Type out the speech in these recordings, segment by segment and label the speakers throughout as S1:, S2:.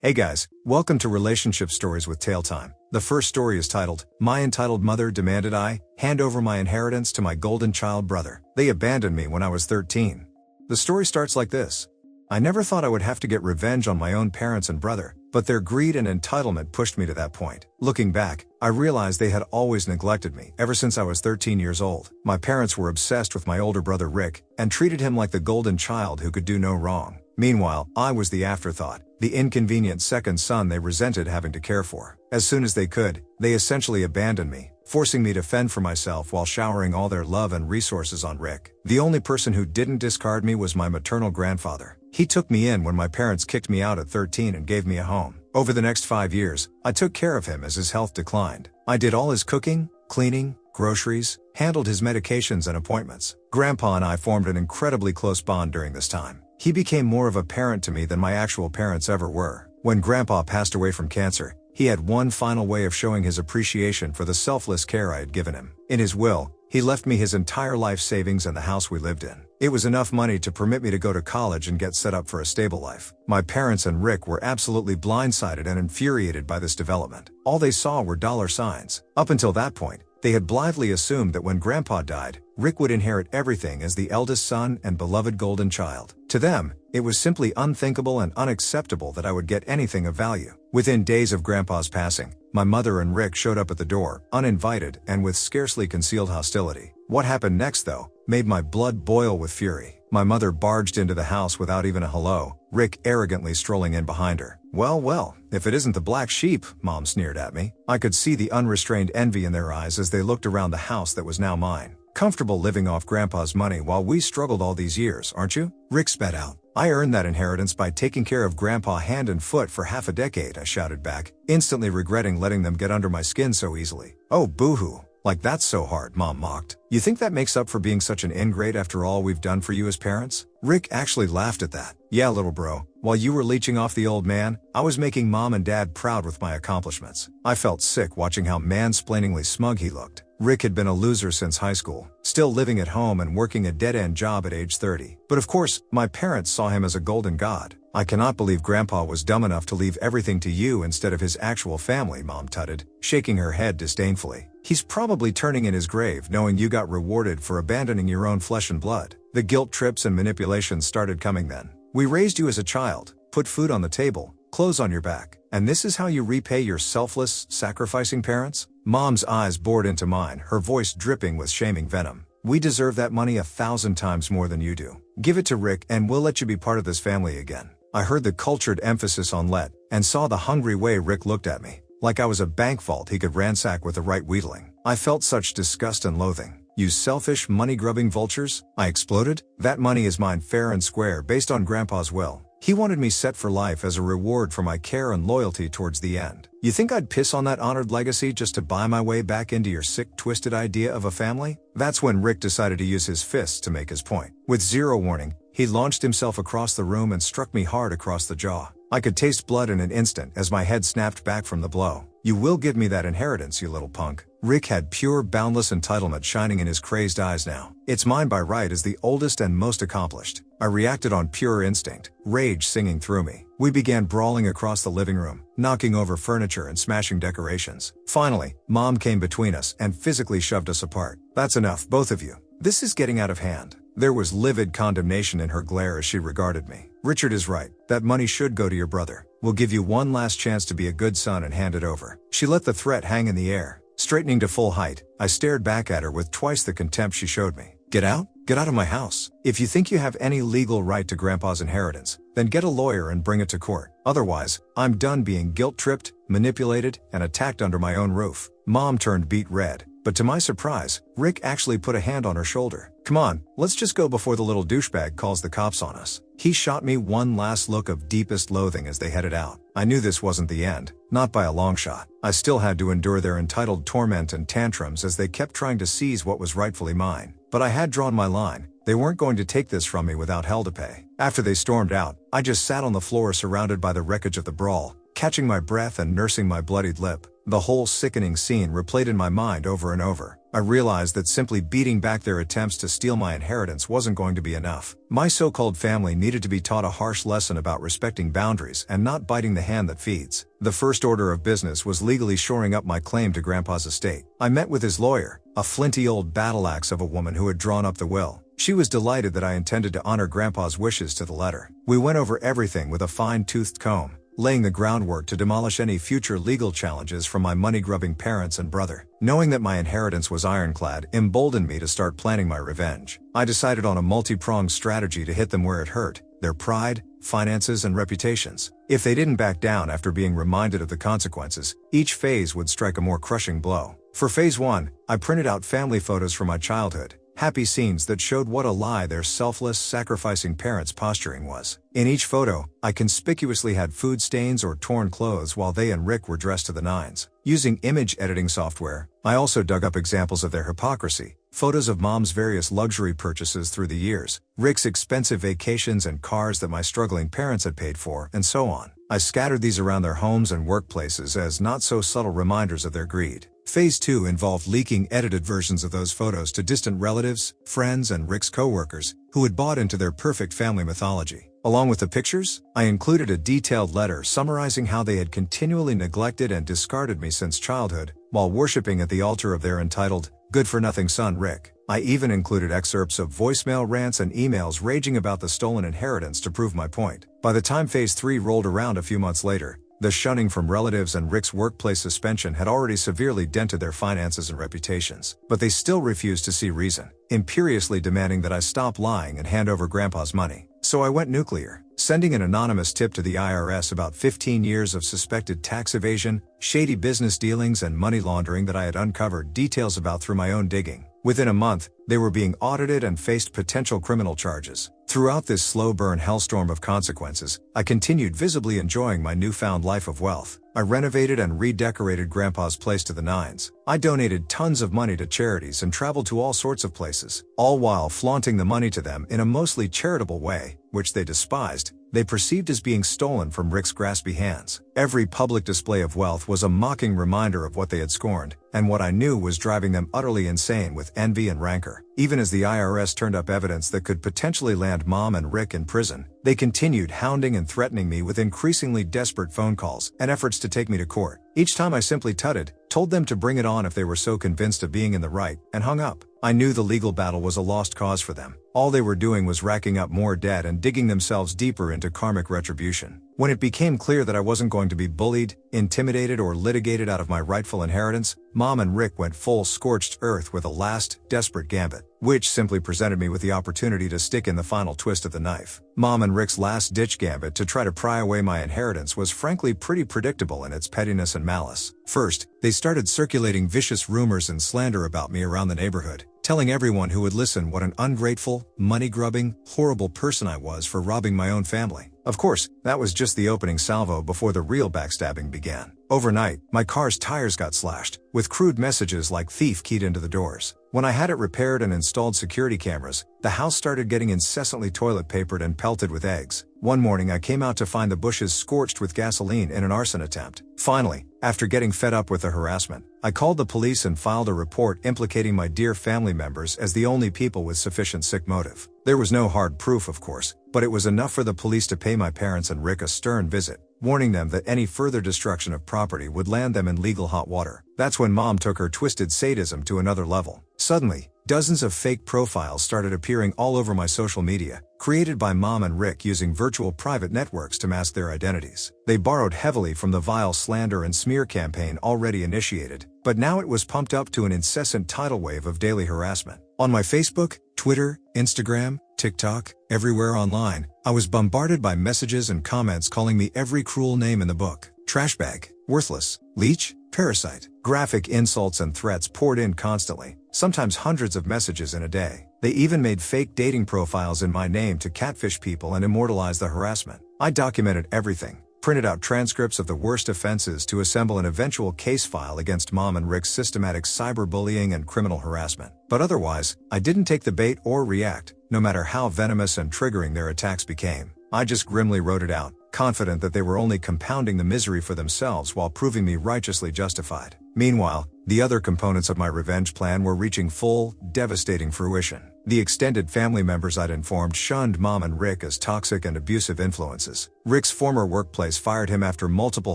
S1: Hey guys, welcome to Relationship Stories with TaleTime. The first story is titled, My Entitled Mother Demanded I Hand Over My Inheritance to My Golden Child Brother. They abandoned me when I was 13. The story starts like this. I never thought I would have to get revenge on my own parents and brother, but their greed and entitlement pushed me to that point. Looking back, I realized they had always neglected me ever since I was 13 years old. My parents were obsessed with my older brother Rick and treated him like the golden child who could do no wrong. Meanwhile, I was the afterthought, the inconvenient second son they resented having to care for. As soon as they could, they essentially abandoned me, forcing me to fend for myself while showering all their love and resources on Rick. The only person who didn't discard me was my maternal grandfather. He took me in when my parents kicked me out at 13 and gave me a home. Over the next 5 years, I took care of him as his health declined. I did all his cooking, cleaning, groceries, handled his medications and appointments. Grandpa and I formed an incredibly close bond during this time. He became more of a parent to me than my actual parents ever were. When Grandpa passed away from cancer, he had one final way of showing his appreciation for the selfless care I had given him. In his will, he left me his entire life savings and the house we lived in. It was enough money to permit me to go to college and get set up for a stable life. My parents and Rick were absolutely blindsided and infuriated by this development. All they saw were dollar signs. Up until that point, they had blithely assumed that when Grandpa died, Rick would inherit everything as the eldest son and beloved golden child. To them, it was simply unthinkable and unacceptable that I would get anything of value. Within days of Grandpa's passing, my mother and Rick showed up at the door, uninvited and with scarcely concealed hostility. What happened next, though, made my blood boil with fury. My mother barged into the house without even a hello, Rick arrogantly strolling in behind her. Well, if it isn't the black sheep, Mom sneered at me. I could see the unrestrained envy in their eyes as they looked around the house that was now mine. Comfortable living off Grandpa's money while we struggled all these years, aren't you? Rick spat out. I earned that inheritance by taking care of Grandpa hand and foot for half a decade, I shouted back, instantly regretting letting them get under my skin so easily. Oh, boo-hoo. Like that's so hard, Mom mocked. You think that makes up for being such an ingrate after all we've done for you as parents? Rick actually laughed at that. Yeah, little bro, while you were leeching off the old man, I was making Mom and Dad proud with my accomplishments. I felt sick watching how mansplainingly smug he looked. Rick had been a loser since high school, still living at home and working a dead-end job at age 30. But of course, my parents saw him as a golden god. I cannot believe Grandpa was dumb enough to leave everything to you instead of his actual family, Mom tutted, shaking her head disdainfully. He's probably turning in his grave knowing you got rewarded for abandoning your own flesh and blood. The guilt trips and manipulations started coming then. We raised you as a child, put food on the table, clothes on your back, and this is how you repay your selfless, sacrificing parents? Mom's eyes bored into mine, her voice dripping with shaming venom. We deserve that money 1,000 times more than you do. Give it to Rick and we'll let you be part of this family again. I heard the cultured emphasis on let, and saw the hungry way Rick looked at me, like I was a bank vault he could ransack with the right wheedling. I felt such disgust and loathing. You selfish, money-grubbing vultures, I exploded. That money is mine fair and square based on Grandpa's will. He wanted me set for life as a reward for my care and loyalty towards the end. You think I'd piss on that honored legacy just to buy my way back into your sick, twisted idea of a family? That's when Rick decided to use his fists to make his point. With zero warning, he launched himself across the room and struck me hard across the jaw. I could taste blood in an instant as my head snapped back from the blow. You will give me that inheritance, you little punk. Rick had pure, boundless entitlement shining in his crazed eyes now. It's mine by right as the oldest and most accomplished. I reacted on pure instinct, rage singing through me. We began brawling across the living room, knocking over furniture and smashing decorations. Finally, Mom came between us and physically shoved us apart. That's enough, both of you. This is getting out of hand. There was livid condemnation in her glare as she regarded me. Richard is right. That money should go to your brother. We'll give you one last chance to be a good son and hand it over. She let the threat hang in the air. Straightening to full height, I stared back at her with twice the contempt she showed me. Get out? Get out of my house. If you think you have any legal right to Grandpa's inheritance, then get a lawyer and bring it to court. Otherwise, I'm done being guilt-tripped, manipulated, and attacked under my own roof. Mom turned beet red, but to my surprise, Rick actually put a hand on her shoulder. Come on, let's just go before the little douchebag calls the cops on us. He shot me one last look of deepest loathing as they headed out. I knew this wasn't the end, not by a long shot. I still had to endure their entitled torment and tantrums as they kept trying to seize what was rightfully mine. But I had drawn my line. They weren't going to take this from me without hell to pay. After they stormed out, I just sat on the floor surrounded by the wreckage of the brawl, catching my breath and nursing my bloodied lip. The whole sickening scene replayed in my mind over and over. I realized that simply beating back their attempts to steal my inheritance wasn't going to be enough. My so-called family needed to be taught a harsh lesson about respecting boundaries and not biting the hand that feeds. The first order of business was legally shoring up my claim to Grandpa's estate. I met with his lawyer, a flinty old battle axe of a woman who had drawn up the will. She was delighted that I intended to honor Grandpa's wishes to the letter. We went over everything with a fine-toothed comb, laying the groundwork to demolish any future legal challenges from my money-grubbing parents and brother. Knowing that my inheritance was ironclad emboldened me to start planning my revenge. I decided on a multi-pronged strategy to hit them where it hurt: their pride, finances, and reputations. If they didn't back down after being reminded of the consequences, each phase would strike a more crushing blow. For phase 1, I printed out family photos from my childhood, happy scenes that showed what a lie their selfless, sacrificing parents' posturing was. In each photo, I conspicuously had food stains or torn clothes while they and Rick were dressed to the nines. Using image editing software, I also dug up examples of their hypocrisy: photos of Mom's various luxury purchases through the years, Rick's expensive vacations and cars that my struggling parents had paid for, and so on. I scattered these around their homes and workplaces as not-so-subtle reminders of their greed. Phase 2 involved leaking edited versions of those photos to distant relatives, friends, and Rick's co-workers, who had bought into their perfect family mythology. Along with the pictures, I included a detailed letter summarizing how they had continually neglected and discarded me since childhood, while worshipping at the altar of their entitled, good-for-nothing son Rick. I even included excerpts of voicemail rants and emails raging about the stolen inheritance to prove my point. By the time Phase 3 rolled around a few months later, the shunning from relatives and Rick's workplace suspension had already severely dented their finances and reputations. But they still refused to see reason, imperiously demanding that I stop lying and hand over Grandpa's money. So I went nuclear, sending an anonymous tip to the IRS about 15 years of suspected tax evasion, shady business dealings, and money laundering that I had uncovered details about through my own digging. Within a month, they were being audited and faced potential criminal charges. Throughout this slow-burn hellstorm of consequences, I continued visibly enjoying my newfound life of wealth. I renovated and redecorated Grandpa's place to the nines. I donated tons of money to charities and traveled to all sorts of places, all while flaunting the money to them in a mostly charitable way, which they despised. They perceived as being stolen from Rick's graspy hands. Every public display of wealth was a mocking reminder of what they had scorned, and what I knew was driving them utterly insane with envy and rancor. Even as the IRS turned up evidence that could potentially land Mom and Rick in prison, they continued hounding and threatening me with increasingly desperate phone calls and efforts to take me to court. Each time I simply tutted, told them to bring it on if they were so convinced of being in the right, and hung up. I knew the legal battle was a lost cause for them. All they were doing was racking up more debt and digging themselves deeper into karmic retribution. When it became clear that I wasn't going to be bullied, intimidated, or litigated out of my rightful inheritance, Mom and Rick went full scorched earth with a last, desperate gambit, which simply presented me with the opportunity to stick in the final twist of the knife. Mom and Rick's last-ditch gambit to try to pry away my inheritance was frankly pretty predictable in its pettiness and malice. First, they started circulating vicious rumors and slander about me around the neighborhood, telling everyone who would listen what an ungrateful, money-grubbing, horrible person I was for robbing my own family. Of course, that was just the opening salvo before the real backstabbing began. Overnight, my car's tires got slashed, with crude messages like "thief" keyed into the doors. When I had it repaired and installed security cameras, the house started getting incessantly toilet papered and pelted with eggs. One morning I came out to find the bushes scorched with gasoline in an arson attempt. Finally, after getting fed up with the harassment, I called the police and filed a report implicating my dear family members as the only people with sufficient sick motive. There was no hard proof, of course, but it was enough for the police to pay my parents and Rick a stern visit, warning them that any further destruction of property would land them in legal hot water. That's when Mom took her twisted sadism to another level. Suddenly, dozens of fake profiles started appearing all over my social media, created by Mom and Rick using virtual private networks to mask their identities. They borrowed heavily from the vile slander and smear campaign already initiated, but now it was pumped up to an incessant tidal wave of daily harassment. On my Facebook, Twitter, Instagram, TikTok, everywhere online, I was bombarded by messages and comments calling me every cruel name in the book: trashbag, worthless, leech, parasite. Graphic insults and threats poured in constantly, sometimes hundreds of messages in a day. They even made fake dating profiles in my name to catfish people and immortalize the harassment. I documented everything, printed out transcripts of the worst offenses to assemble an eventual case file against Mom and Rick's systematic cyberbullying and criminal harassment. But otherwise, I didn't take the bait or react, no matter how venomous and triggering their attacks became. I just grimly wrote it out, confident that they were only compounding the misery for themselves while proving me righteously justified. Meanwhile, the other components of my revenge plan were reaching full, devastating fruition. The extended family members I'd informed shunned Mom and Rick as toxic and abusive influences. Rick's former workplace fired him after multiple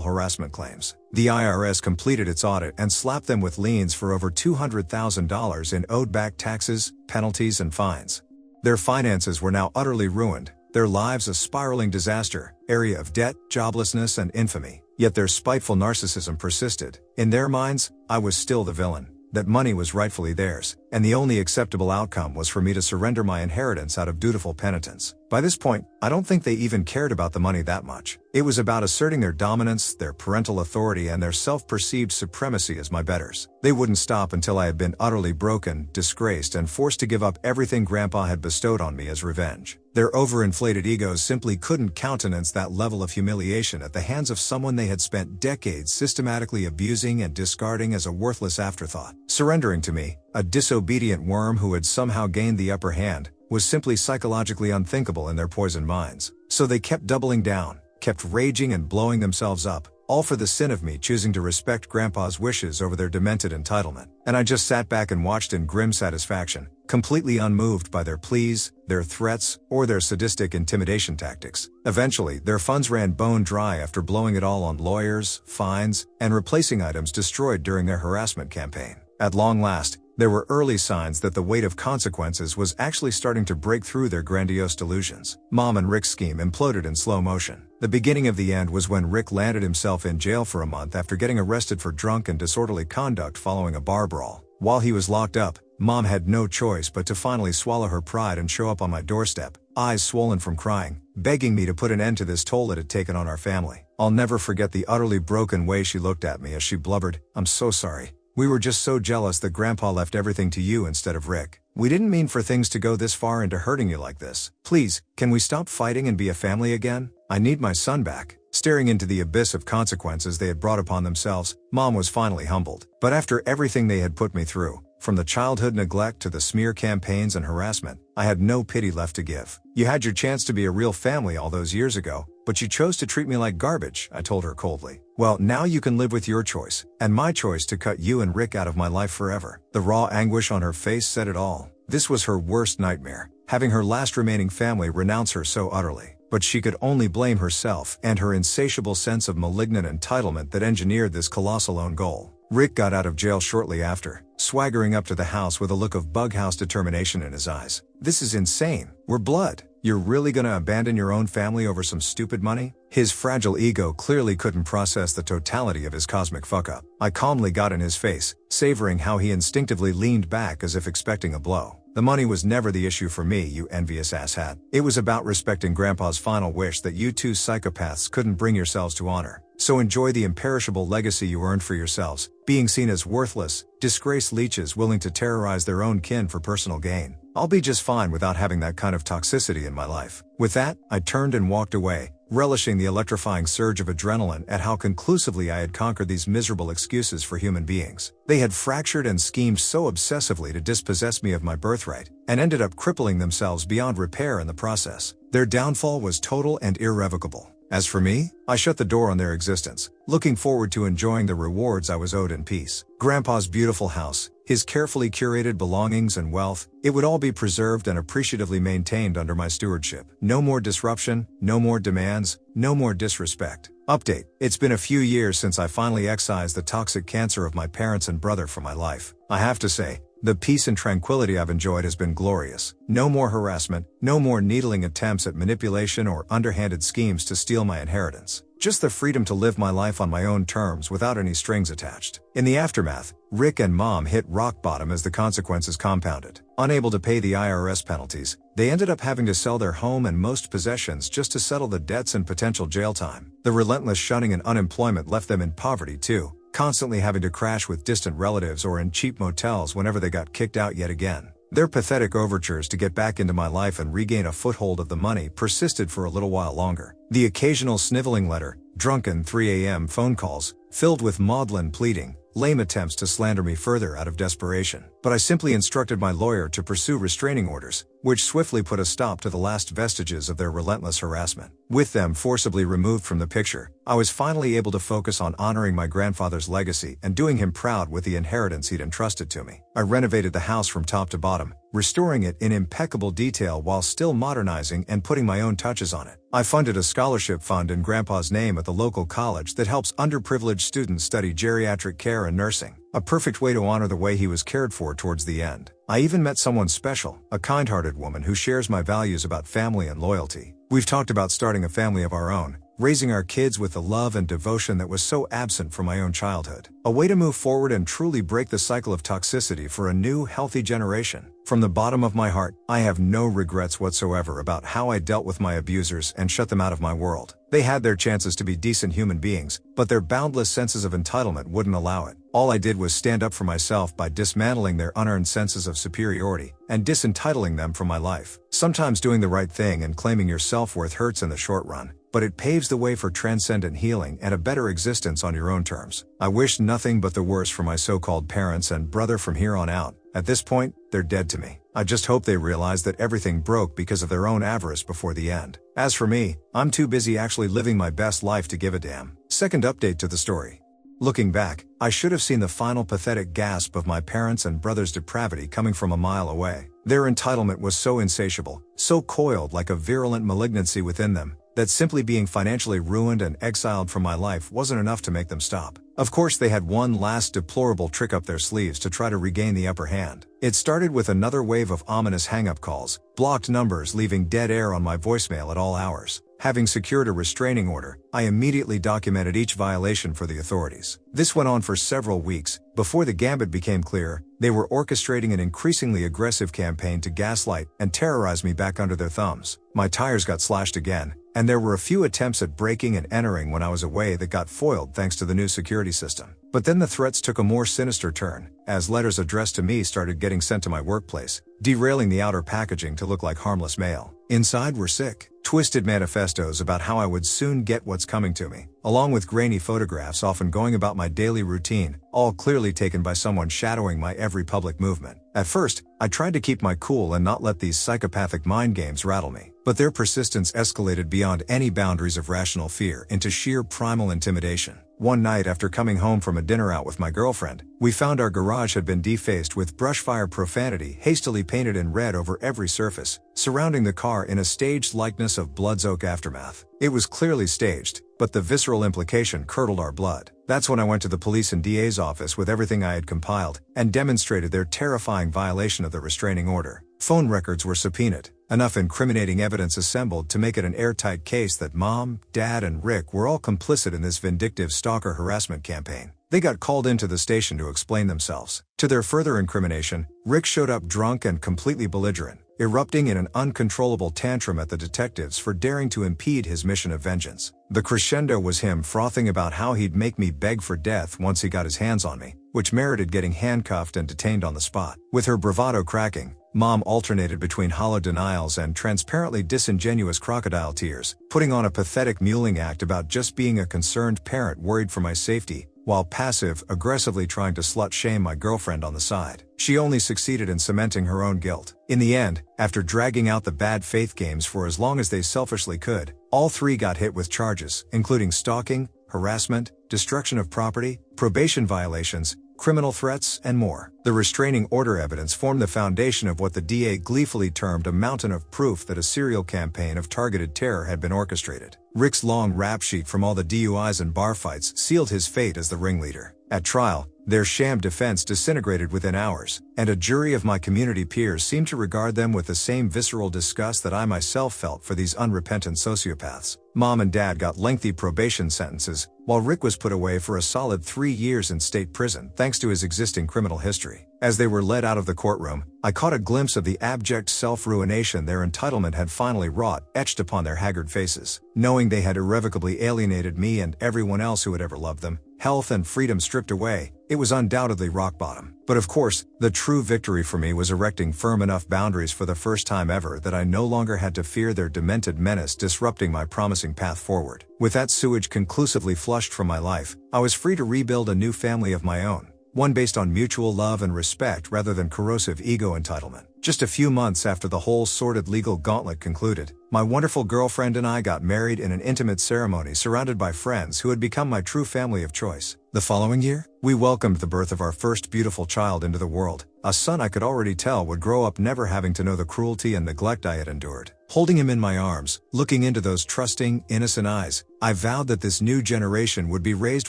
S1: harassment claims. The IRS completed its audit and slapped them with liens for over $200,000 in owed back taxes, penalties, and fines. Their finances were now utterly ruined, their lives a spiraling disaster, area of debt, joblessness, and infamy. Yet their spiteful narcissism persisted. In their minds, I was still the villain, that money was rightfully theirs, and the only acceptable outcome was for me to surrender my inheritance out of dutiful penitence. By this point, I don't think they even cared about the money that much. It was about asserting their dominance, their parental authority, and their self-perceived supremacy as my betters. They wouldn't stop until I had been utterly broken, disgraced, and forced to give up everything Grandpa had bestowed on me as revenge. Their overinflated egos simply couldn't countenance that level of humiliation at the hands of someone they had spent decades systematically abusing and discarding as a worthless afterthought. Surrendering to me, a disobedient worm who had somehow gained the upper hand, was simply psychologically unthinkable in their poisoned minds. So they kept doubling down, kept raging and blowing themselves up, all for the sin of me choosing to respect Grandpa's wishes over their demented entitlement. And I just sat back and watched in grim satisfaction, completely unmoved by their pleas, their threats, or their sadistic intimidation tactics. Eventually, their funds ran bone dry after blowing it all on lawyers, fines, and replacing items destroyed during their harassment campaign. At long last, there were early signs that the weight of consequences was actually starting to break through their grandiose delusions. Mom and Rick's scheme imploded in slow motion. The beginning of the end was when Rick landed himself in jail for a month after getting arrested for drunk and disorderly conduct following a bar brawl. While he was locked up, Mom had no choice but to finally swallow her pride and show up on my doorstep, eyes swollen from crying, begging me to put an end to this toll it had taken on our family. I'll never forget the utterly broken way she looked at me as she blubbered, "I'm so sorry. We were just so jealous that Grandpa left everything to you instead of Rick. We didn't mean for things to go this far into hurting you like this. Please, can we stop fighting and be a family again? I need my son back." Staring into the abyss of consequences they had brought upon themselves, Mom was finally humbled. But after everything they had put me through, from the childhood neglect to the smear campaigns and harassment, I had no pity left to give. "You had your chance to be a real family all those years ago, but you chose to treat me like garbage," I told her coldly. "Well, now you can live with your choice, and my choice to cut you and Rick out of my life forever." The raw anguish on her face said it all. This was her worst nightmare, having her last remaining family renounce her so utterly. But she could only blame herself and her insatiable sense of malignant entitlement that engineered this colossal own goal. Rick got out of jail shortly after, swaggering up to the house with a look of bughouse determination in his eyes. "This is insane. We're blood. You're really gonna abandon your own family over some stupid money?" His fragile ego clearly couldn't process the totality of his cosmic fuck-up. I calmly got in his face, savoring how he instinctively leaned back as if expecting a blow. "The money was never the issue for me, you envious asshat. It was about respecting Grandpa's final wish that you two psychopaths couldn't bring yourselves to honor. So enjoy the imperishable legacy you earned for yourselves, being seen as worthless, disgraced leeches willing to terrorize their own kin for personal gain. I'll be just fine without having that kind of toxicity in my life." With that, I turned and walked away, relishing the electrifying surge of adrenaline at how conclusively I had conquered these miserable excuses for human beings. They had fractured and schemed so obsessively to dispossess me of my birthright, and ended up crippling themselves beyond repair in the process. Their downfall was total and irrevocable. As for me, I shut the door on their existence, looking forward to enjoying the rewards I was owed in peace. Grandpa's beautiful house, his carefully curated belongings and wealth, it would all be preserved and appreciatively maintained under my stewardship. No more disruption, no more demands, no more disrespect. Update: it's been a few years since I finally excised the toxic cancer of my parents and brother from my life. I have to say, the peace and tranquility I've enjoyed has been glorious. No more harassment, no more needling attempts at manipulation or underhanded schemes to steal my inheritance. Just the freedom to live my life on my own terms without any strings attached. In the aftermath, Rick and Mom hit rock bottom as the consequences compounded. Unable to pay the IRS penalties, they ended up having to sell their home and most possessions just to settle the debts and potential jail time. The relentless shunning and unemployment left them in poverty too, constantly having to crash with distant relatives or in cheap motels whenever they got kicked out yet again. Their pathetic overtures to get back into my life and regain a foothold of the money persisted for a little while longer. The occasional sniveling letter, drunken 3 a.m. phone calls, filled with maudlin pleading, lame attempts to slander me further out of desperation. But I simply instructed my lawyer to pursue restraining orders, which swiftly put a stop to the last vestiges of their relentless harassment. With them forcibly removed from the picture, I was finally able to focus on honoring my grandfather's legacy and doing him proud with the inheritance he'd entrusted to me. I renovated the house from top to bottom, restoring it in impeccable detail while still modernizing and putting my own touches on it. I funded a scholarship fund in Grandpa's name at the local college that helps underprivileged students study geriatric care and nursing, a perfect way to honor the way he was cared for towards the end. I even met someone special, a kind-hearted woman who shares my values about family and loyalty. We've talked about starting a family of our own, raising our kids with the love and devotion that was so absent from my own childhood. A way to move forward and truly break the cycle of toxicity for a new, healthy generation. From the bottom of my heart, I have no regrets whatsoever about how I dealt with my abusers and shut them out of my world. They had their chances to be decent human beings, but their boundless senses of entitlement wouldn't allow it. All I did was stand up for myself by dismantling their unearned senses of superiority and disentitling them from my life. Sometimes doing the right thing and claiming your self-worth hurts in the short run, but it paves the way for transcendent healing and a better existence on your own terms. I wish nothing but the worst for my so-called parents and brother from here on out. At this point, they're dead to me. I just hope they realize that everything broke because of their own avarice before the end. As for me, I'm too busy actually living my best life to give a damn. Second update to the story. Looking back, I should have seen the final pathetic gasp of my parents' and brother's depravity coming from a mile away. Their entitlement was so insatiable, so coiled like a virulent malignancy within them, that simply being financially ruined and exiled from my life wasn't enough to make them stop. Of course, they had one last deplorable trick up their sleeves to try to regain the upper hand. It started with another wave of ominous hang-up calls, blocked numbers leaving dead air on my voicemail at all hours. Having secured a restraining order, I immediately documented each violation for the authorities. This went on for several weeks. Before the gambit became clear, they were orchestrating an increasingly aggressive campaign to gaslight and terrorize me back under their thumbs. My tires got slashed again, and there were a few attempts at breaking and entering when I was away that got foiled thanks to the new security system. But then the threats took a more sinister turn, as letters addressed to me started getting sent to my workplace, derailing the outer packaging to look like harmless mail. Inside were sick, twisted manifestos about how I would soon get what's coming to me, along with grainy photographs often going about my daily routine, all clearly taken by someone shadowing my every public movement. At first, I tried to keep my cool and not let these psychopathic mind games rattle me, but their persistence escalated beyond any boundaries of rational fear into sheer primal intimidation. One night after coming home from a dinner out with my girlfriend, we found our garage had been defaced with brushfire profanity hastily painted in red over every surface, surrounding the car in a staged likeness of Blood's Oak aftermath. It was clearly staged, but the visceral implication curdled our blood. That's when I went to the police and DA's office with everything I had compiled and demonstrated their terrifying violation of the restraining order. Phone records were subpoenaed, enough incriminating evidence assembled to make it an airtight case that Mom, Dad, and Rick were all complicit in this vindictive stalker harassment campaign. They got called into the station to explain themselves. To their further incrimination, Rick showed up drunk and completely belligerent, erupting in an uncontrollable tantrum at the detectives for daring to impede his mission of vengeance. The crescendo was him frothing about how he'd make me beg for death once he got his hands on me, which merited getting handcuffed and detained on the spot. With her bravado cracking, Mom alternated between hollow denials and transparently disingenuous crocodile tears, putting on a pathetic mewling act about just being a concerned parent worried for my safety, while passive-aggressively trying to slut-shame my girlfriend on the side. She only succeeded in cementing her own guilt. In the end, after dragging out the bad faith games for as long as they selfishly could, all three got hit with charges, including stalking, harassment, destruction of property, probation violations, criminal threats, and more. The restraining order evidence formed the foundation of what the DA gleefully termed a mountain of proof that a serial campaign of targeted terror had been orchestrated. Rick's long rap sheet from all the DUIs and bar fights sealed his fate as the ringleader. At trial, their sham defense disintegrated within hours, and a jury of my community peers seemed to regard them with the same visceral disgust that I myself felt for these unrepentant sociopaths. Mom and Dad got lengthy probation sentences, while Rick was put away for a solid 3 years in state prison thanks to his existing criminal history. As they were led out of the courtroom, I caught a glimpse of the abject self-ruination their entitlement had finally wrought, etched upon their haggard faces. Knowing they had irrevocably alienated me and everyone else who had ever loved them, health and freedom stripped away, it was undoubtedly rock bottom. But of course, the true victory for me was erecting firm enough boundaries for the first time ever that I no longer had to fear their demented menace disrupting my promising path forward. With that sewage conclusively flushed from my life, I was free to rebuild a new family of my own. one based on mutual love and respect rather than corrosive ego entitlement. Just a few months after the whole sordid legal gauntlet concluded, my wonderful girlfriend and I got married in an intimate ceremony surrounded by friends who had become my true family of choice. The following year, we welcomed the birth of our first beautiful child into the world, a son I could already tell would grow up never having to know the cruelty and neglect I had endured. Holding him in my arms, looking into those trusting, innocent eyes, I vowed that this new generation would be raised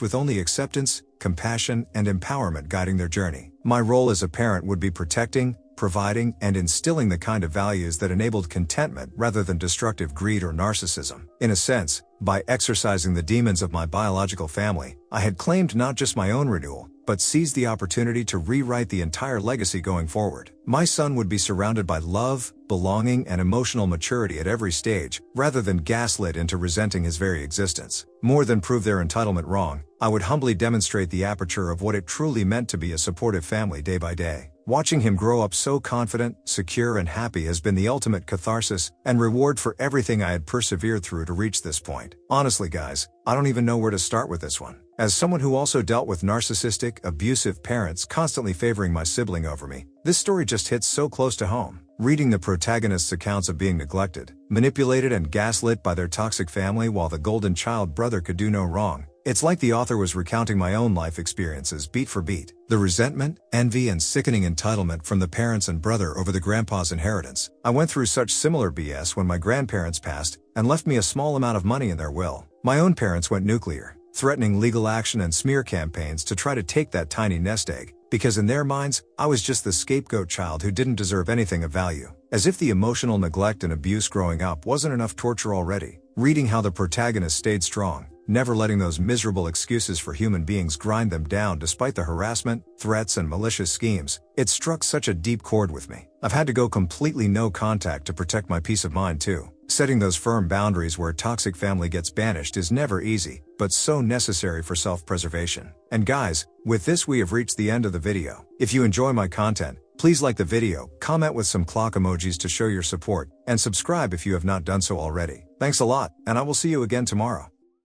S1: with only acceptance, compassion, and empowerment guiding their journey. My role as a parent would be protecting, providing, and instilling the kind of values that enabled contentment rather than destructive greed or narcissism. In a sense, by exorcising the demons of my biological family, I had claimed not just my own renewal, but seized the opportunity to rewrite the entire legacy going forward. My son would be surrounded by love, belonging, and emotional maturity at every stage, rather than gaslit into resenting his very existence. More than prove their entitlement wrong, I would humbly demonstrate the aperture of what it truly meant to be a supportive family day by day. Watching him grow up so confident, secure, and happy has been the ultimate catharsis and reward for everything I had persevered through to reach this point. Honestly, guys, I don't even know where to start with this one. As someone who also dealt with narcissistic, abusive parents constantly favoring my sibling over me, this story just hits so close to home. Reading the protagonist's accounts of being neglected, manipulated, and gaslit by their toxic family while the golden child brother could do no wrong, it's like the author was recounting my own life experiences beat for beat. The resentment, envy, and sickening entitlement from the parents and brother over the grandpa's inheritance. I went through such similar BS when my grandparents passed and left me a small amount of money in their will. My own parents went nuclear, threatening legal action and smear campaigns to try to take that tiny nest egg, because in their minds, I was just the scapegoat child who didn't deserve anything of value. As if the emotional neglect and abuse growing up wasn't enough torture already. Reading how the protagonist stayed strong, never letting those miserable excuses for human beings grind them down despite the harassment, threats, and malicious schemes, it struck such a deep chord with me. I've had to go completely no contact to protect my peace of mind too. Setting those firm boundaries where toxic family gets banished is never easy, but so necessary for self-preservation. And guys, with this we have reached the end of the video. If you enjoy my content, please like the video, comment with some clock emojis to show your support, and subscribe if you have not done so already. Thanks a lot, and I will see you again tomorrow.